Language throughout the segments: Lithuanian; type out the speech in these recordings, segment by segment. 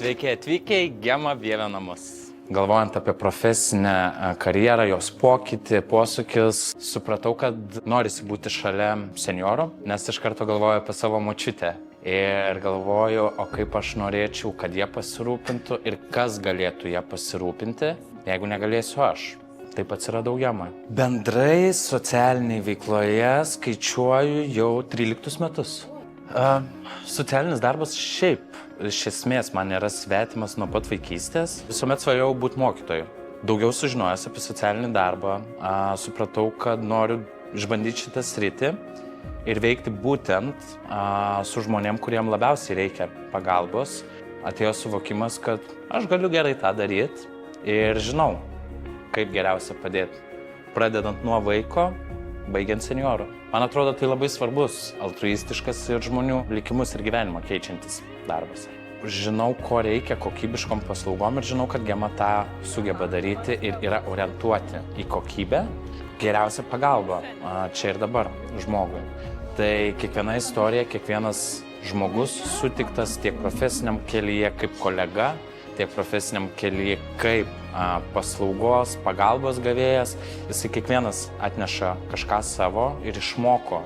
Sveiki atvykę į Gema Vievio namus. Galvojant apie profesinę karjerą, jos pokytį, posūkius, supratau, kad norisi būti šalia senjorų, nes iš karto galvoju apie savo močiutę. Ir galvoju, o kaip aš norėčiau, kad jie pasirūpintų ir kas galėtų jie pasirūpinti, jeigu negalėsiu aš. Taip atsiradau Gemą. Bendrai socialiniai veikloje skaičiuoju jau 13 metus. Socialinis darbas šiaip, iš esmės, man nėra svetimas nuo pat vaikystės. Visuomet svajojau būti mokytoju. Daugiau sužinojęs apie socialinį darbą, supratau, kad noriu išbandyti šitą sritį ir veikti būtent su žmonėm, kuriem labiausiai reikia pagalbos. Atėjo suvokimas, kad aš galiu gerai tą daryti ir žinau, kaip geriausia padėti. Pradedant nuo vaiko, baigiant senjorų. Man atrodo, tai labai svarbus, altruistiškas ir žmonių likimus ir gyvenimą keičiantis darbas. Žinau, ko reikia kokybiškom paslaugom ir žinau, kad Gema tą sugeba daryti ir yra orientuoti į kokybę. Geriausia pagalba čia ir dabar žmogui. Tai kiekviena istorija, kiekvienas žmogus sutiktas tiek profesiniam kelyje kaip kolega, tiek profesiniam kelyje kaip paslaugos, pagalbos gavėjas. Jisai kiekvienas atneša kažką savo ir išmoko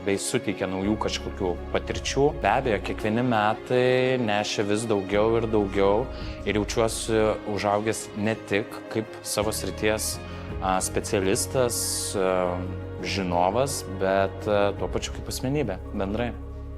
bei suteikia naujų kažkokių patirčių. Be abejo, kiekvieni metai nešia vis daugiau ir daugiau ir jaučiuosi užaugęs ne tik kaip savo srities specialistas, žinovas, bet tuo pačiu kaip asmenybė bendrai.